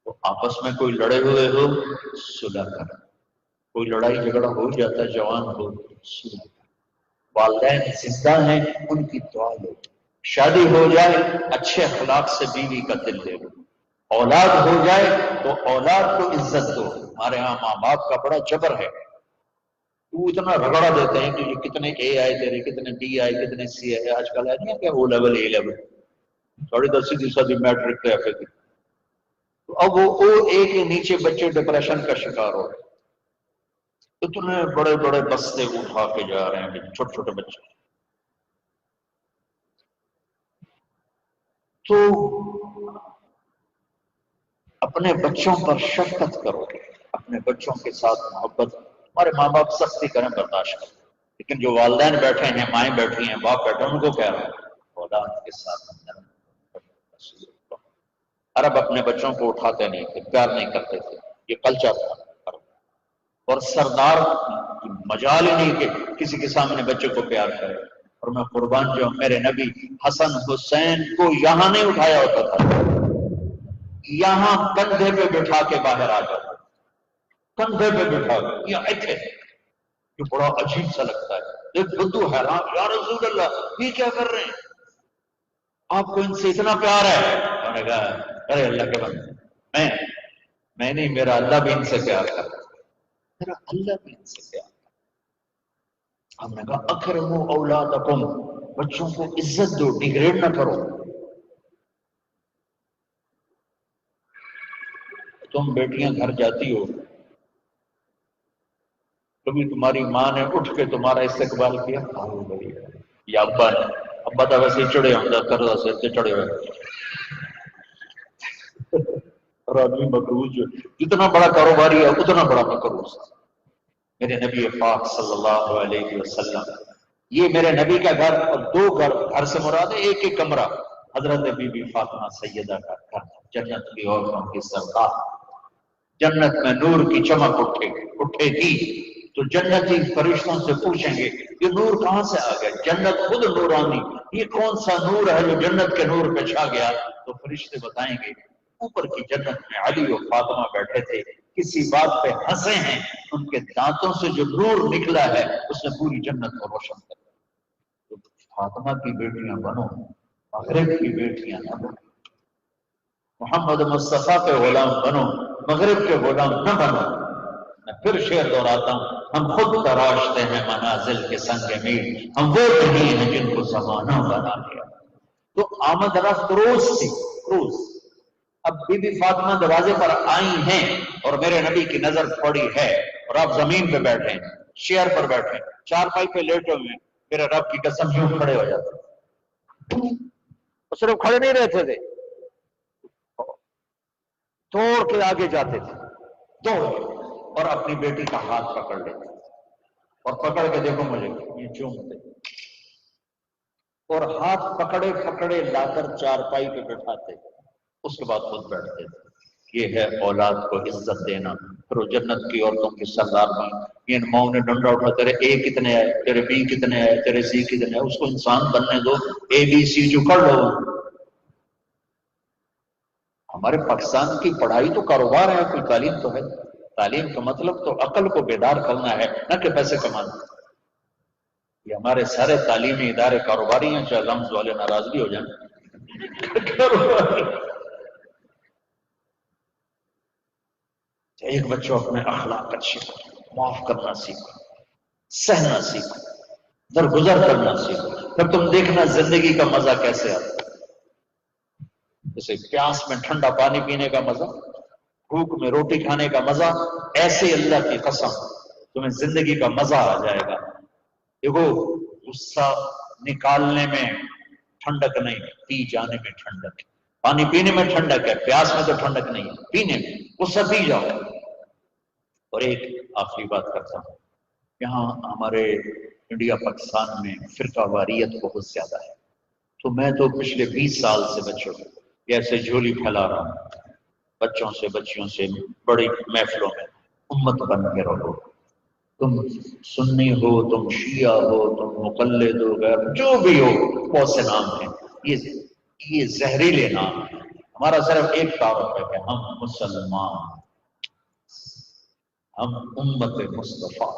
تو آپس میں کوئی لڑے ہوئے ہو، صلح کرو، کوئی لڑائی جھگڑا ہو جاتا ہے، جوان ہو، صلح کرو، والدین زندہ ہیں ان کی دعا لو، شادی ہو جائے اچھے اخلاق سے بیوی کا دل لے لو، اولاد ہو جائے تو اولاد کو عزت دو۔ ہمارے ہاں ماں باپ کا بڑا جبر ہے، وہ اتنا رگڑا دیتے ہیں کہ یہ کتنے اے آئے تیرے، کتنے ڈی آئے، کتنے سی آئے، آج کل ہے نہیں کیا او لیول اے لیول، تھوڑی 10ویں میٹرک پہ ایف، تو اب وہ او اے کے نیچے بچے ڈپریشن کا شکار ہو رہے، اتنے بڑے بڑے بستے اٹھا کے جا رہے ہیں چھوٹے چھوٹے بچے۔ تو اپنے بچوں پر شفقت کرو، اپنے بچوں کے ساتھ محبت۔ ہمارے ماں باپ سختی کریں برداشت کریں، لیکن جو والدین بیٹھے ہیں، مائیں بیٹھی ہیں، باپ بیٹھے ہیں، ان کو کہہ رہا ہے اولاد کے ساتھ عرب اپنے بچوں کو اٹھاتے نہیں تھے، پیار نہیں کرتے تھے، یہ کلچر تھا، اور سردار مجال ہی نہیں کہ کسی کے سامنے بچے کو پیار کرے۔ اور میں قربان جو میرے نبی حسن حسین کو یہاں نہیں اٹھایا ہوتا تھا، یہاں کندھے پہ بٹھا کے باہر آ جاتا، کندھے پہ بٹھا کے، یہ ایتھے، یہ بڑا عجیب سا لگتا ہے۔ ایک بدو حیران، یا رسول اللہ یہ کیا کر رہے ہیں، آپ کو ان سے اتنا پیار ہے؟ انہوں نے کہا ارے اللہ کے بندے، میں نہیں، میرا اللہ بھی ان سے پیار کرتا، میرا اللہ بھی ان سے پیار کرتا۔ ہم نے کہا اکرموا اولادکم، بچوں کو عزت دو، ڈیگریڈ نہ کرو۔ تم بیٹیاں گھر جاتی ہو، کبھی تمہاری ماں نے اٹھ کے تمہارا استقبال کیا؟ آؤ بھائی، یا ابا نے؟ ابا تو ویسے چڑھے ہوتا کردا سر سے چڑھے ہوئے، اور آدمی مقروض، جتنا بڑا کاروباری ہے اتنا بڑا مقروض۔ میرے نبی پاک صلی اللہ علیہ وسلم، یہ میرے نبی کا گھر، اور دو گھر سے مراد ہے ایک ایک کمرہ، حضرت بی بی فاطمہ سیدہ کا گھر، جنت کی عورتوں کی سردار۔ جنت میں نور کی چمک اٹھے گی تو جنتی فرشتوں سے پوچھیں گے یہ نور کہاں سے آ گیا؟ جنت خود نورانی، یہ کون سا نور ہے جو جنت کے نور پہ چھا گیا؟ تو فرشتے بتائیں گے اوپر کی جنت میں علی اور فاطمہ بیٹھے تھے، کسی بات پہ ہنسے ہیں، ان کے دانتوں سے جو نور نکلا ہے اس نے پوری جنت کو روشن کر دیا۔ تو فاطمہ کی بیٹیاں بنو، مغرب کی بیٹیاں نہ بنو، محمد مصطفیٰ کے غلام بنو، مغرب کے غلام نہ بنو۔ میں پھر شعر دہراتا ہوں، ہم خود تراشتے ہیں منازل کے سنگ میل، ہم وہ نہیں ہیں جن کو زمانہ بنا لیا۔ تو آمد رفت روز تھی، روز۔ اب بی بی فاطمہ دروازے پر آئی ہیں اور میرے نبی کی نظر پڑی ہے، اور آپ زمین پہ بیٹھے ہیں، چیئر پر بیٹھے ہیں، چارپائی پہ لیٹے ہوئے ہیں، میرے رب کی قسم یوں کھڑے ہو جاتے، صرف کھڑے نہیں رہتے تھے، توڑ کے آگے جاتے تھے، توڑ کے، اور اپنی بیٹی کا ہاتھ پکڑ لیتے، اور پکڑ کے دیکھو مجھے یہ چومتے، اور ہاتھ پکڑے پکڑے لا کر چارپائی پہ بٹھاتے، اس کے بعد خود بیٹھتے تھے۔ یہ ہے اولاد کو عزت دینا۔ پھر وہ جنت کی عورتوں کی سردار بن، ان ماؤں نے ڈنڈا اٹھا، تیرے اے کتنے آئے، تیرے بی کتنے آئے، تیرے سی کتنے آئے، اس کو انسان بننے دو، اے بی سی جو کر لو۔ ہمارے پاکستان کی پڑھائی تو کاروبار ہے، کوئی تعلیم تو ہے؟ تعلیم کا مطلب تو عقل کو بیدار کرنا ہے، نہ کہ پیسے کمانا۔ یہ ہمارے سارے تعلیمی ادارے کاروباری ہیں، چاہے لمز والے ناراض بھی ہو جائیں۔ ایک بچوں اپنے اخلاق اچھے کرو، معاف کرنا سیکھو، سہنا سیکھو، درگزر کرنا سیکھو، پھر تم دیکھنا زندگی کا مزہ کیسے آتا ہے۔ جیسے پیاس میں ٹھنڈا پانی پینے کا مزہ، بھوک میں روٹی کھانے کا مزہ، ایسے اللہ کی قسم تمہیں زندگی کا مزہ آ جائے گا۔ دیکھو غصہ نکالنے میں ٹھنڈک نہیں، پی جانے میں ٹھنڈک ہے۔ پانی پینے میں ٹھنڈک ہے، پیاس میں تو ٹھنڈک نہیں ہے، پینے میں غصہ پی جاؤ۔ اور ایک آخری بات کرتا ہوں، یہاں ہمارے انڈیا پاکستان میں فرقہ واریت بہت زیادہ ہے، تو میں تو پچھلے 20 سال سے بچوں کو ایسے جھولی پھیلا رہا ہوں، بچوں سے بچیوں سے بڑی محفلوں میں، امت بن کے رہو۔ تم سنی ہو، تم شیعہ ہو، تم مقلد ہو، غیر جو بھی ہو، بہت سے نام ہیں، یہ زہریلے نام ہیں۔ ہمارا صرف ایک تعارف ہے کہ ہم مسلمان، ہم امت مصطفیٰ،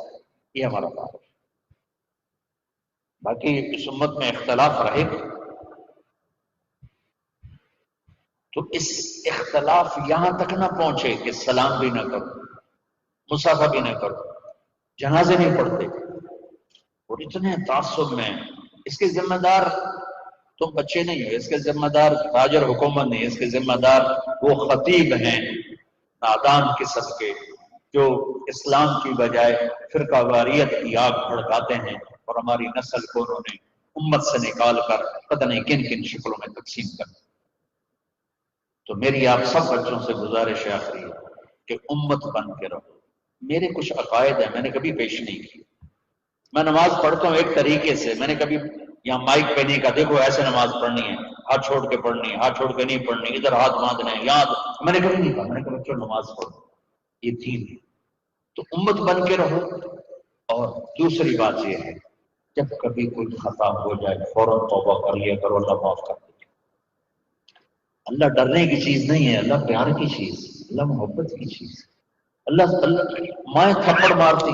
یہ ہمارا تعارف ہے۔ باقی اس امت میں اختلاف رہے تو اس اختلاف یہاں تک نہ پہنچے کہ سلام بھی نہ کرو، مصافحہ بھی نہ کرو، جنازے نہیں پڑھتے، اور اتنے تعصب میں۔ اس کے ذمہ دار تم بچے نہیں ہو، اس کے ذمہ دار تاجر حکومت نہیں، اس کے ذمہ دار وہ خطیب ہیں نادان قسم کے جو اسلام کی بجائے فرقہ واریت کی آگ بھڑکاتے ہیں، اور ہماری نسل کو انہوں نے امت سے نکال کر پتہ نہیں کن کن شکلوں میں تقسیم کر۔ تو میری آپ سب بچوں سے گزارش آخری ہے کہ امت بن کے رہو۔ میرے کچھ عقائد ہیں، میں نے کبھی پیش نہیں کی۔ میں نماز پڑھتا ہوں ایک طریقے سے، میں نے کبھی یہاں مائک پہ نہیں کہا دیکھو ایسے نماز پڑھنی ہے، ہاتھ چھوڑ کے پڑھنی ہے، ہاتھ چھوڑ کے نہیں پڑھنی، ادھر ہاتھ باندھنا ہے، یاد میں نے کبھی نہیں کہا۔ میں نے کہا بچوں نماز پڑھو، یہ دین ہے، تو امت بن کے رہو۔ اور دوسری بات یہ ہے جب کبھی کوئی خطا ہو جائے فوراً توبہ کر لیا کرو، اللہ معاف کر دے۔ اللہ ڈرنے کی چیز نہیں ہے، اللہ پیار کی چیز، اللہ محبت کی چیز۔ اللہ مائیں تھپڑ مارتی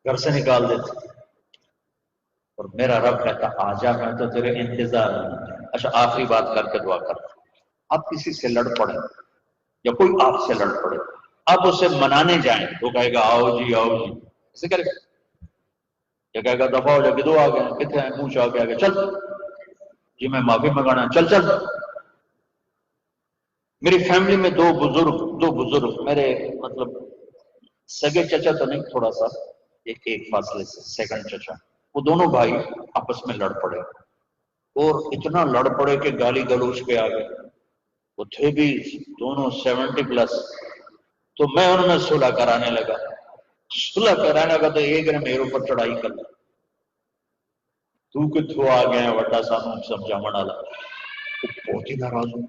گھر سے نکال دیتی، اور میرا رب کہتا آجا میں تو تیرے انتظار میں۔ اچھا آخری بات کر کے دعا کر، آپ کسی سے لڑ پڑے یا کوئی آپ سے لڑ پڑے، آپ اسے منانے جائیں تو کہے گا آؤ جی آؤ جی، ایسے کرے گا؟ یا کہے گا دفعہ ہو جا، کدو آ گیا، کتنے ہیں پوچھ آ گیا، چل جی میں معافی منگانا، چل چل۔ میری فیملی میں دو بزرگ میرے مطلب سگے چچا تو نہیں، تھوڑا سا ایک فاصلے سے سیکنڈ چچا، وہ دونوں بھائی آپس میں لڑ پڑے، اور اتنا لڑ پڑے کہ گالی گلوچ پہ آ گئے۔ وہ تھے بھی دونوں 70+، تو میں ان میں صلح کرانے لگا تو ایک نے میرے اوپر چڑھائی کر لی، تو کتوں آ گیا وڈا سانو سمجھا ڈالا، وہ بہت ہی ناراض ہوں۔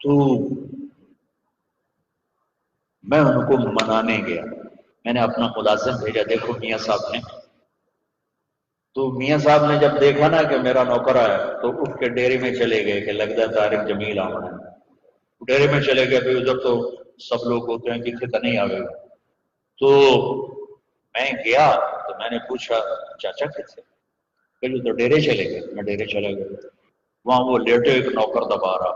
تو میں ان کو منانے گیا، میں نے اپنا ملازم بھیجا، دیکھو میاں صاحب ہیں۔ تو میاں صاحب نے جب دیکھا نا کہ میرا نوکر آیا تو اٹھ کے ڈیری میں چلے گئے کہ لگتا ہے طارق جمیل آنا ہے، ڈیری میں چلے گئے، پھر ادھر تو سب لوگ ہوتے ہیں کہ نہیں آئے گا۔ تو میں گیا تو میں نے پوچھا چاچا کتنے، کہ تو ڈیرے چلے گئے، میں ڈیرے چلے گئے، وہاں وہ لیٹے ایک نوکر دبا رہا،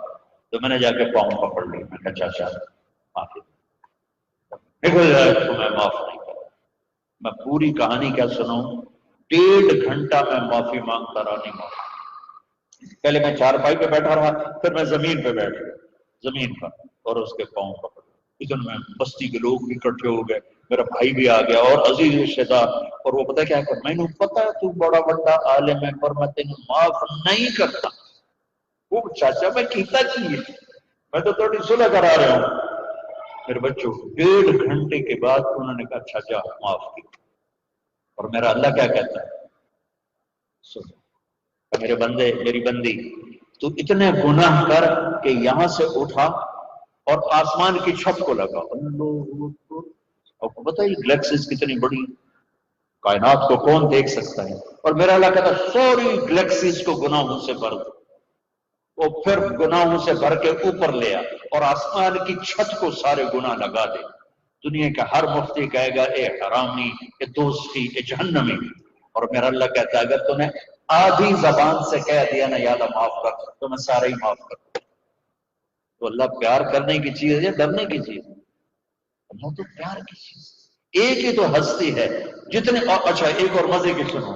تو میں نے جا کے پاؤں پکڑ لی، میں کہا چاچا معافی، میں معاف نہیں کرا۔ میں پوری کہانی کیا سناؤں، 1.5 گھنٹہ میں معافی مانگتا رہا، نہیں معافی۔ پہلے میں چارپائی پہ بیٹھا رہا، پھر میں زمین پہ بیٹھ گیا، زمین پر، اور اس کے پاؤں پکڑ، اتنے میں بستی کے لوگ بھی اکٹھے ہو گئے، میرا بھائی بھی آ گیا اور عزیز رشتہ دار، اور وہ پتہ کیا کر، میں نے پتا تو بڑا بڑا عالم ہے پر میں تینوں معاف نہیں کرتا۔ وہ چاچا میں کیتا کی ہے، میں تو تھوڑی صلح کرا رہا ہوں۔ میرے بچوں 1.5 گھنٹے کے بعد انہوں نے کہا اچھا جا معاف کی، اور میرا اللہ کیا کہتا ہے، میرے بندے میری بندی تو اتنے گناہ کر کہ یہاں سے اٹھا اور آسمان کی چھت کو لگا، اللہ آپ کو پتہ ہے گلیکسیز کتنی بڑی، کائنات کو کون دیکھ سکتا ہے، اور میرا اللہ کہتا ہے سوری گلیکسیز کو گناہوں سے بھر دو، وہ پھر گناہوں سے بھر کے اوپر لیا اور آسمان کی چھت کو سارے گناہ لگا دے۔ دنیا کا ہر مفتی کہے گا اے حرامی، اے دوستی، اے جہنمی، اور میرا اللہ کہتا ہے اگر تو نے آدھی زبان سے کہہ دیا نا یا اللہ معاف کر تو میں سارے ہی معاف کر دوں۔ تو اللہ پیار کرنے کی چیز ہے یا ڈرنے کی چیز ہے؟ اللہ تو پیار کی چیز، ایک ہی تو ہستی ہے جتنے اچھا ایک اور مزے کی سنو،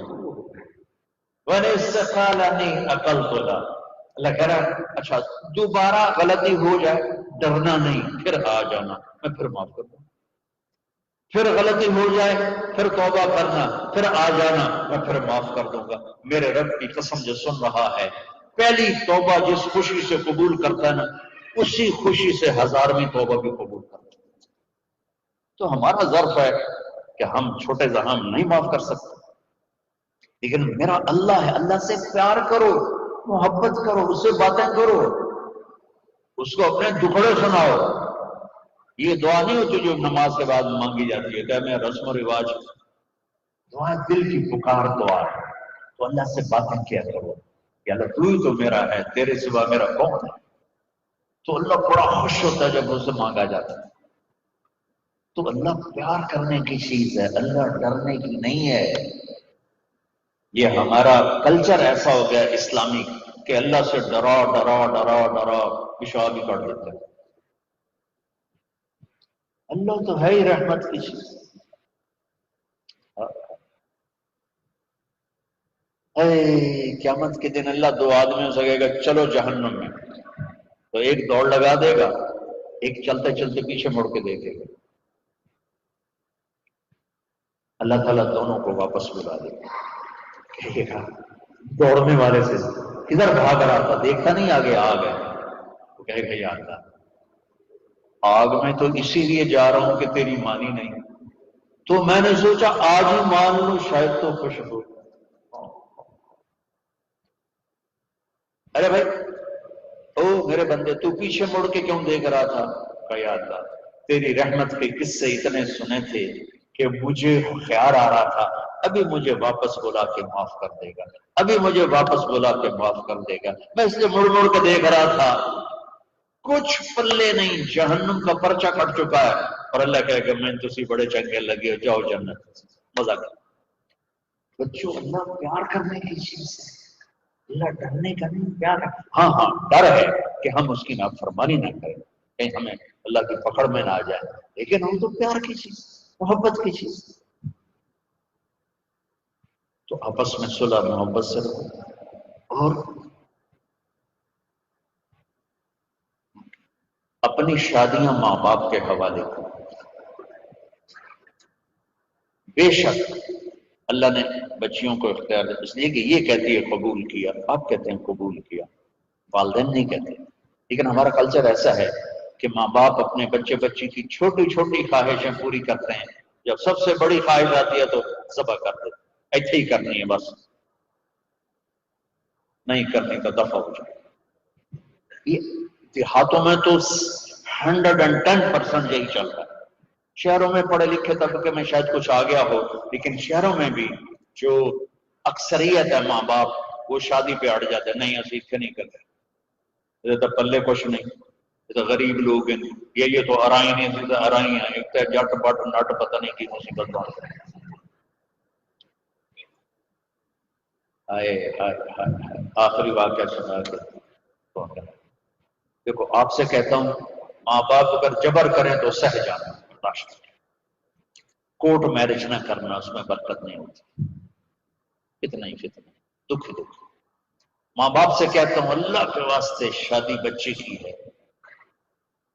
عقل تو اللہ کہہ رہا ہے اچھا دوبارہ غلطی ہو جائے ڈرنا نہیں، پھر آ جانا میں پھر معاف کر دوں، پھر غلطی ہو جائے پھر توبہ کرنا، پھر آ جانا میں پھر معاف کر دوں گا۔ میرے رب کی قسم جو سن رہا ہے، پہلی توبہ جس خوشی سے قبول کرتا ہے نا، اسی خوشی سے 1000ویں توبہ بھی قبول کرتا ہے۔ تو ہمارا ظرف ہے کہ ہم چھوٹے زحام نہیں معاف کر سکتے، لیکن میرا اللہ ہے، اللہ سے پیار کرو، محبت کرو، اس سے باتیں کرو، اس کو اپنے دکھڑے سناؤ۔ یہ دعا نہیں ہوتی جو نماز کے بعد مانگی جاتی ہے، کہ میں رسم و رواج، دعا دل کی پکار دعا ہے، تو اللہ سے باتیں کیا کرو کہ اللہ تو ہی تو میرا ہے، تیرے سوا میرا کون ہے۔ تو اللہ بڑا خوش ہوتا ہے جب اسے مانگا جاتا ہے۔ تو اللہ پیار کرنے کی چیز ہے، اللہ ڈرنے کی نہیں ہے۔ یہ ہمارا کلچر ایسا ہو گیا اسلامی کہ اللہ سے ڈرا ڈرا ڈرا ڈرا پیشاب ہی کر دیتا ہے۔ اللہ تو ہے ہی رحمت کی چیز۔ قیامت کے دن اللہ دو آدمیوں سے کہے گا چلو جہنم میں، تو ایک دوڑ لگا دے گا، ایک چلتے چلتے پیچھے مڑ کے دیکھے گا۔ اللہ تعالیٰ دونوں کو واپس بلا دے گا، کہے گا دوڑنے والے سے کدھر بھاگ رہا تھا، دیکھتا نہیں آگے آگ ہے، وہ کہے گا یا اللہ آگ میں تو اسی لیے جا رہا ہوں کہ تیری مانی نہیں، تو میں نے سوچا آج ہی مان لوں شاید تو خوش ہو۔ ارے بھائی او میرے بندے تو پیچھے مڑ کے کیوں دیکھ رہا تھا؟ کہ یا اللہ تیری رحمت کے قصے اتنے سنے تھے کہ مجھے خیال آ رہا تھا ابھی مجھے واپس بلا کے معاف کر دے گا، ابھی مجھے واپس بلا کے معاف کر دے گا، میں اس لیے مڑ مڑ کے دیکھ رہا تھا۔ کچھ پلے نہیں، جہنم کا پرچہ کٹ چکا ہے، اور اللہ کہے کہ میں تسی بڑے چنگے لگے، جاؤ جنت، مزہ کر۔ بچوں اللہ پیار کرنے کی چیز ہے، اللہ ڈرنے کا نہیں، پیار ہے۔ ہاں ہاں ڈر ہے کہ ہم اس کی نافرمانی نہ کریں، کہیں ہمیں اللہ کی پکڑ میں نہ آ جائے، لیکن ہم تو پیار کی چیز، محبت کی چیز۔ تو آپس میں صلح محبت سے رہو، اور اپنی شادیاں ماں باپ کے حوالے کرو۔ بے شک اللہ نے بچیوں کو اختیار دیا، اس لیے کہ یہ کہتی ہے قبول کیا، آپ کہتے ہیں قبول کیا، والدین نہیں کہتے۔ لیکن ہمارا کلچر ایسا ہے کہ ماں باپ اپنے بچے بچی کی چھوٹی چھوٹی خواہشیں پوری کرتے ہیں، جب سب سے بڑی خواہش آتی ہے تو ذبح کر دیتے، ایسے ہی کرنی ہے بس، نہیں کرنے کا دفع ہو جائے۔ یہ دیہاتوں میں تو 110% یہی چل رہا ہے، شہروں میں پڑھے لکھے طبقے میں شاید کچھ آ گیا ہو، لیکن شہروں میں بھی جو اکثریت ہے ماں باپ وہ شادی پہ اڑ جاتے ہیں، نہیں اسی اتنے نہیں کرتے، یہ تو پلے کچھ نہیں، یہ تو غریب لوگ ہیں، یہ تو ارائی نہیں، تو ارائی ہیں، ایک تو جٹ بٹ نٹ پتہ نہیں کی مصیبت بات ہے۔ ہائے ہائے ہائے، آخری واقعہ سنا کے دیکھو آپ سے کہتا ہوں ماں باپ اگر جبر کریں تو سہ جانا، برداشت، کورٹ میرج نہ کرنا، اس میں برکت نہیں ہوتی، اتنا ہی فتنہ، دکھ دکھ۔ ماں باپ سے کہتا ہوں اللہ کے واسطے شادی بچے کی ہے،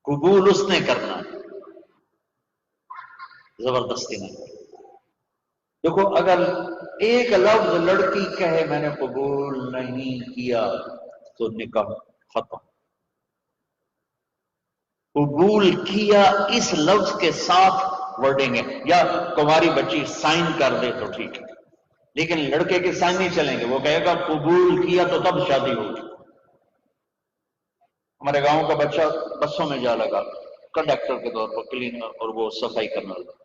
قبول اس نے کرنا ہے، زبردستی نہیں۔ دیکھو اگر ایک لفظ لڑکی کہے میں نے قبول نہیں کیا تو نکاح ختم، قبول کیا اس لفظ کے ساتھ ورڈنگ ہے، یا کماری بچی سائن کر دے تو ٹھیک ہے، لیکن لڑکے کے سائن نہیں چلیں گے، وہ کہے گا قبول کیا تو تب شادی ہوگی۔ ہمارے گاؤں کا بچہ بسوں میں جا لگا کنڈکٹر کے طور پر، کلینر، اور وہ صفائی کرنا لگا،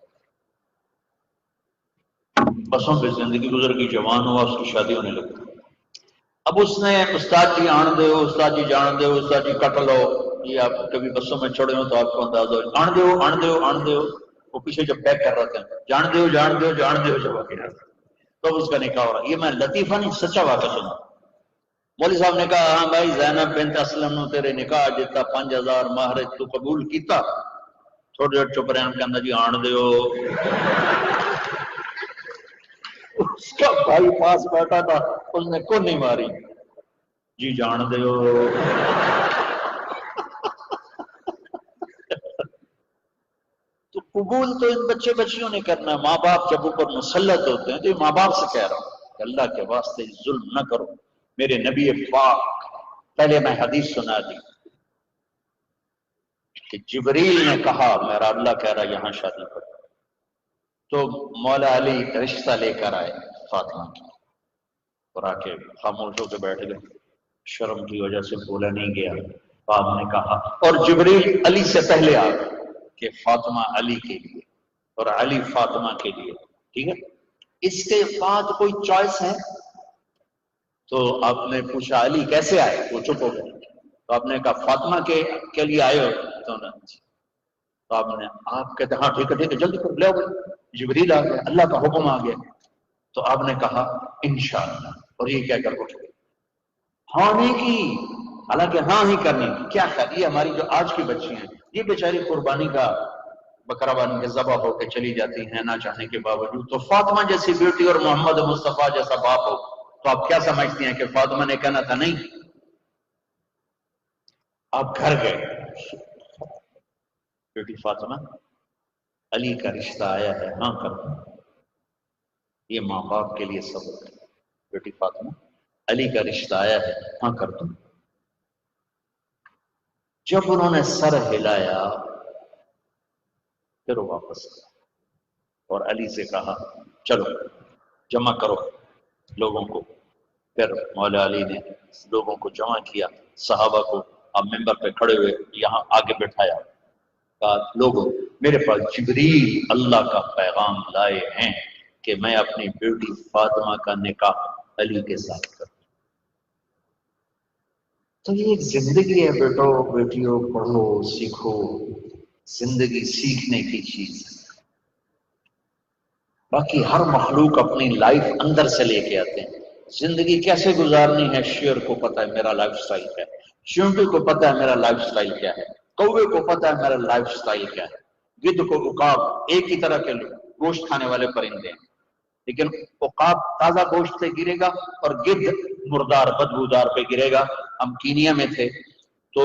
بسوں پہ زندگی گزر گئی، جوان ہوا، اس کی شادی ہونے لگی۔ اب اس نے استاد جی آن دے ہو، استاد جی جان دے ہو، استاد جی کٹ لو، یہ آپ کبھی بسوں میں چڑھے ہو تو آپ کو اندازہ ہو، آن دے ہو آن دے ہو آن دے ہو، وہ پیچھے جب بیک کر رہے تھے جان دے ہو جان دے ہو جان دے ہو، جب آگے تو اس کا نکاح ہو رہا۔ یہ میں لطیفہ نہیں سچا واقعہ سنا۔ مولوی صاحب نے کہا ہاں بھائی زینب بنت اسلم نو تیرے نکاح جتا 5000 مہر تو قبول کیتا، تھوڑی دیر چپ رہے کہنا جی آن دیو. اس کا بھائی پاس بیٹھا تھا, اس نے کو نہیں ماری, جی جان دیو. تو قبول تو ان بچے بچیوں نے کرنا ہے. ماں باپ جب اوپر مسلط ہوتے ہیں تو یہ ماں باپ سے کہہ رہا ہوں کہ اللہ کے واسطے ظلم نہ کرو. میرے نبی پاک, پہلے میں حدیث سنا دی کہ جبریل نے کہا میرا اللہ کہہ رہا یہاں شادی کرو, تو مولا علی رشتہ لے کر آئے فاطمہ کی, اور آ کے خاموش ہو کے بیٹھ گئے, شرم کی وجہ سے بولا نہیں گیا. باپ نے کہا, اور جبریل علی سے پہلے آ گئے کہ فاطمہ علی کے لیے اور علی فاطمہ کے لیے, ٹھیک ہے. اس کے بعد کوئی چوائس ہے؟ تو آپ نے پوچھا علی کیسے آئے, وہ چپ ہو گئے. تو آپ نے کہا فاطمہ کے لیے آئے ہو؟ تو آپ نے, آپ کہتے ہاں ٹھیک ہے جلدی کر لے آؤ. جبریل آ گیا, اللہ کا حکم آ گیا. تو آپ نے کہا انشاءاللہ, اور یہ کہہ کر اٹھ گئے. ہاں نہیں کی, حالانکہ ہاں ہی کرنی. کیا کریے ہماری جو آج کی بچی ہیں, یہ بیچاری قربانی کا بکرا بن کے ذبح ہو کے چلی جاتی ہیں نہ چاہنے کے باوجود. تو فاطمہ جیسی بیٹی اور محمد مصطفیٰ جیسا باپ ہو تو آپ کیا سمجھتی ہیں کہ فاطمہ نے کہنا تھا نہیں؟ آپ گھر گئے, بیٹی فاطمہ علی کا رشتہ آیا ہے, ہاں کر دوں. یہ ماں باپ کے لیے سبق ہے. بیٹی فاطمہ علی کا رشتہ آیا ہے, ہاں کر دوں. جب انہوں نے سر ہلایا پھر وہ واپس گیا اور علی سے کہا چلو جمع کرو لوگوں کو. پھر مولا علی نے لوگوں کو جمع کیا, صحابہ کو اب ممبر پہ کھڑے ہوئے یہاں آگے بٹھایا. کہا لوگوں میرے پاس جبریل اللہ کا پیغام لائے ہیں کہ میں اپنی بیٹی فاطمہ کا نکاح علی کے ساتھ کروں. تو یہ ایک زندگی ہے بیٹو بیٹیوں, پڑھو سیکھو, زندگی سیکھنے کی چیز ہے. باقی ہر مخلوق اپنی لائف اندر سے لے کے آتے ہیں. زندگی کیسے گزارنی ہے شیر کو پتہ ہے میرا لائف سٹائل کیا ہے, چونٹی کو پتہ ہے میرا لائف سٹائل کیا ہے, کوے کو پتہ ہے میرا لائف سٹائل کیا ہے. گدھ کو عقاب ایک ہی طرح کے گوشت کھانے والے پرندے ہیں, لیکن عقاب تازہ گوشت سے گرے گا اور گدھ مردار بدبودار پہ گرے گا. ہم کینیا میں تھے تو